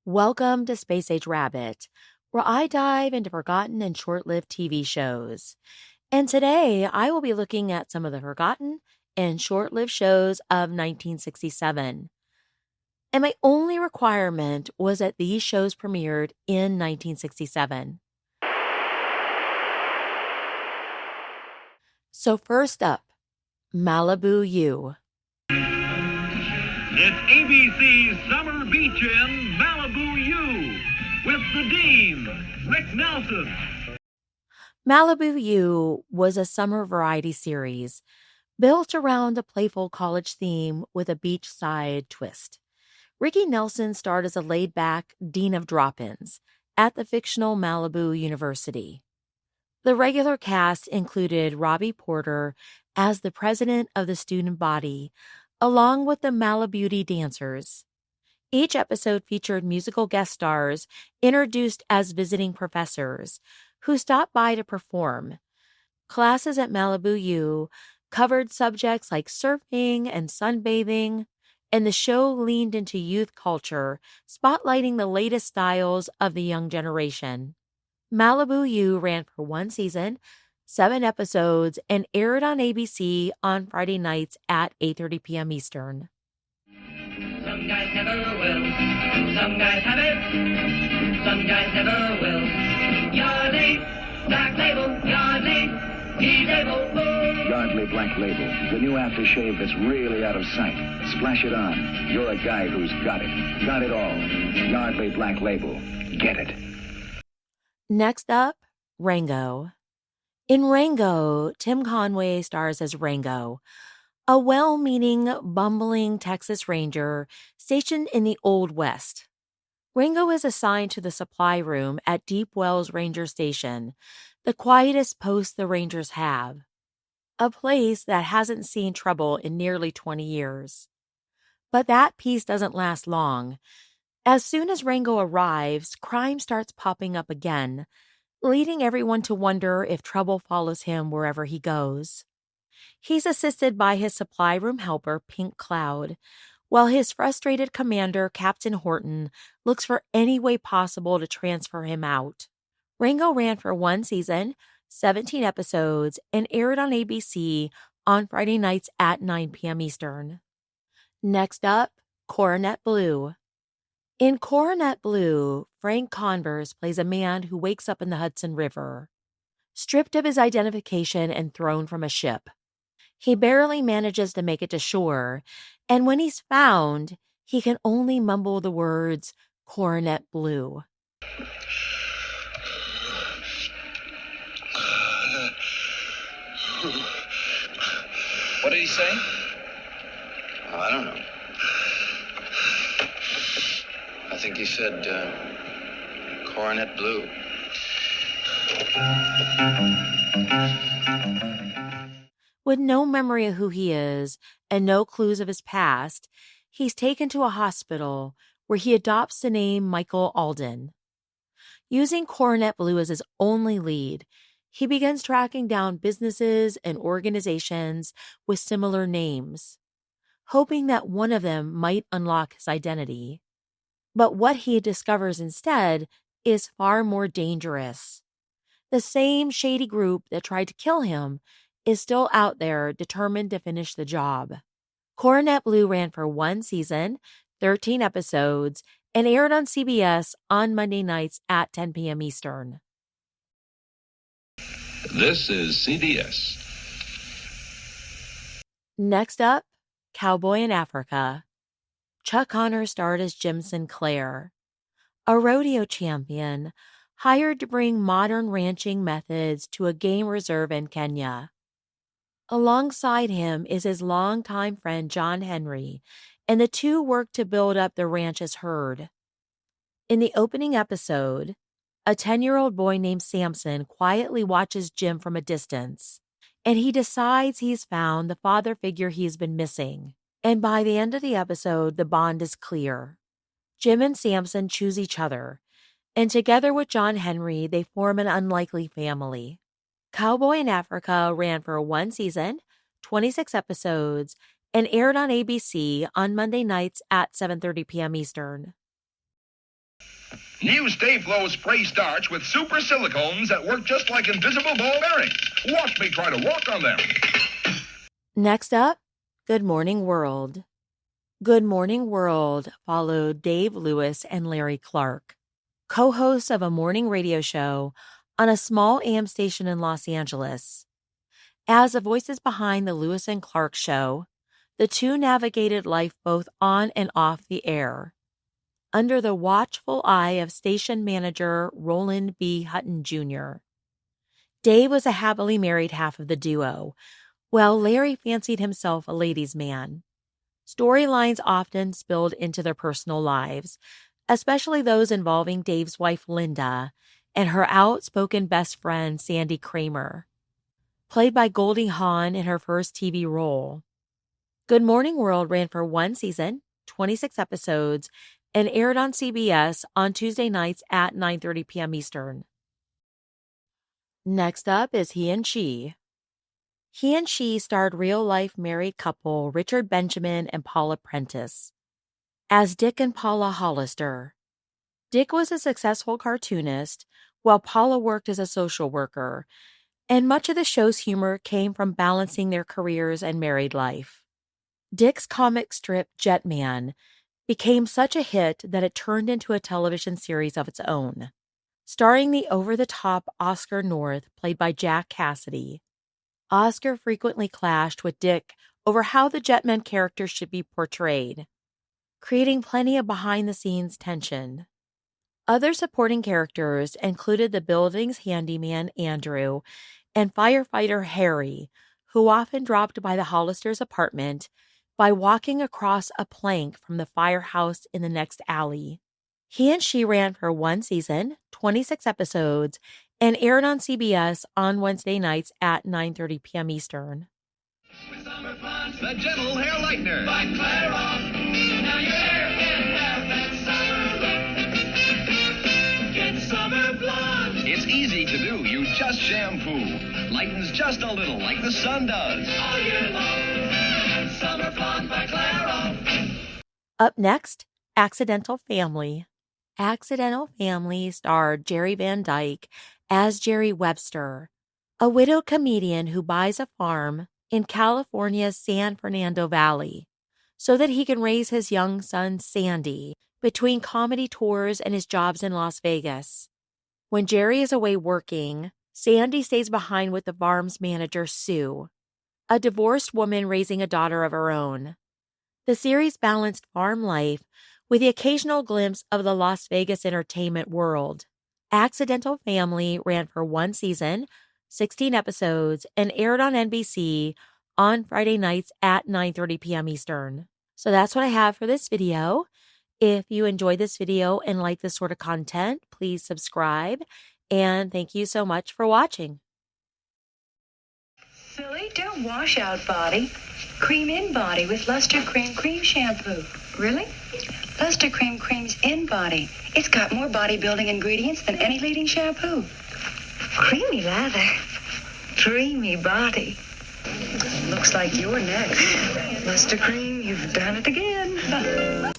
Welcome to Space Age Rabbit, where I dive into forgotten and short lived TV shows. And today I will be looking at some of the forgotten and short lived shows of 1967. And my only requirement was that these shows premiered in 1967. So, first up, Malibu U. It's ABC's Summer Beach in Malibu U with the Dean, Rick Nelson. Malibu U was a summer variety series built around a playful college theme with a beachside twist. Ricky Nelson starred as a laid-back dean of drop-ins at the fictional Malibu University. The regular cast included Robbie Porter as the president of the student body, along with the Malibu dancers. Each episode featured musical guest stars introduced as visiting professors who stopped by to perform. Classes at Malibu U covered subjects like surfing and sunbathing, and the show leaned into youth culture, spotlighting the latest styles of the young generation. Malibu U ran for one season, 7 episodes, and aired on ABC on Friday nights at 8:30 p.m. Eastern. Some guys never will. Some guys have it. Some guys never will. Yardley, Black Label, Yardley, he's able. Yardley Black Label, the new aftershave that's really out of sight. Splash it on. You're a guy who's got it. Got it all. Yardley Black Label. Get it. Next up, Rango. In Rango, Tim Conway stars as Rango, a well-meaning, bumbling Texas Ranger stationed in the Old West. Rango is assigned to the supply room at Deep Wells Ranger Station, the quietest post the Rangers have, a place that hasn't seen trouble in nearly 20 years. But that peace doesn't last long. As soon as Rango arrives, crime starts popping up again, leading everyone to wonder if trouble follows him wherever he goes. He's assisted by his supply room helper, Pink Cloud, while his frustrated commander, Captain Horton, looks for any way possible to transfer him out. Rango ran for one season, 17 episodes, and aired on ABC on Friday nights at 9 p.m. Eastern. Next up, Coronet Blue. In Coronet Blue, Frank Converse plays a man who wakes up in the Hudson River, stripped of his identification and thrown from a ship. He barely manages to make it to shore, and when he's found, he can only mumble the words, Coronet Blue. What did he say? Oh, I don't know. I think he said, Coronet Blue. With no memory of who he is and no clues of his past, he's taken to a hospital where he adopts the name Michael Alden. Using Coronet Blue as his only lead, he begins tracking down businesses and organizations with similar names, hoping that one of them might unlock his identity. But what he discovers instead is far more dangerous. The same shady group that tried to kill him is still out there, determined to finish the job. Coronet Blue ran for one season, 13 episodes, and aired on CBS on Monday nights at 10 p.m. Eastern. This is CBS. Next up, Cowboy in Africa. Chuck Connors starred as Jim Sinclair, a rodeo champion hired to bring modern ranching methods to a game reserve in Kenya. Alongside him is his longtime friend John Henry, and the two work to build up the ranch's herd. In the opening episode, a 10-year-old boy named Samson quietly watches Jim from a distance, and he decides he's found the father figure he's been missing. And by the end of the episode, the bond is clear. Jim and Samson choose each other, and together with John Henry, they form an unlikely family. Cowboy in Africa ran for one season, 26 episodes, and aired on ABC on Monday nights at 7:30 p.m. Eastern. New Stay-Flow spray starch with super silicones that work just like invisible ball bearings. Watch me try to walk on them. Next up, Good Morning World. Good Morning World followed Dave Lewis and Larry Clark, co-hosts of a morning radio show on a small AM station in Los Angeles. As the voices behind the Lewis and Clark show, the two navigated life both on and off the air, under the watchful eye of station manager Roland B. Hutton Jr. Dave was a happily married half of the duo, while Larry fancied himself a ladies' man. Storylines often spilled into their personal lives, especially those involving Dave's wife Linda and her outspoken best friend Sandy Kramer, played by Goldie Hawn in her first TV role. Good Morning World ran for one season, 26 episodes, and aired on CBS on Tuesday nights at 9:30 p.m. Eastern. Next up is He and She. He and She starred real-life married couple Richard Benjamin and Paula Prentice as Dick and Paula Hollister. Dick was a successful cartoonist, while Paula worked as a social worker, and much of the show's humor came from balancing their careers and married life. Dick's comic strip Jetman became such a hit that it turned into a television series of its own, starring the over-the-top Oscar North, played by Jack Cassidy. Oscar frequently clashed with Dick over how the Jetman character should be portrayed, creating plenty of behind-the-scenes tension. Other supporting characters included the building's handyman, Andrew, and firefighter Harry, who often dropped by the Hollisters' apartment by walking across a plank from the firehouse in the next alley. He and She ran for one season, 26 episodes, and aired on CBS on Wednesday nights at 9:30 p.m. Eastern. The Gentle Hair Lightener. By Clairol. Now your hair can have that summer look. Get summer blonde. It's easy to do. You just shampoo. Lightens just a little like the sun does. All year long. Summer blonde by Clairol. Up next, Accidental Family. Accidental Family starred Jerry Van Dyke as Jerry Webster, a widowed comedian who buys a farm in California's San Fernando Valley so that he can raise his young son Sandy between comedy tours and his jobs in Las Vegas. When Jerry is away working, Sandy stays behind with the farm's manager, Sue, a divorced woman raising a daughter of her own. The series balanced farm life with the occasional glimpse of the Las Vegas entertainment world. Accidental Family ran for one season, 16 episodes, and aired on NBC on Friday nights at 9:30 p.m. Eastern. So that's what I have for this video. If you enjoyed this video and like this sort of content, please subscribe. And thank you so much for watching. Silly, don't wash out body. Cream in body with Luster Cream Cream Shampoo. Really? Luster Cream Cream's in body. It's got more body-building ingredients than any leading shampoo. Creamy lather. Creamy body. Looks like you're next. Luster Cream, you've done it again.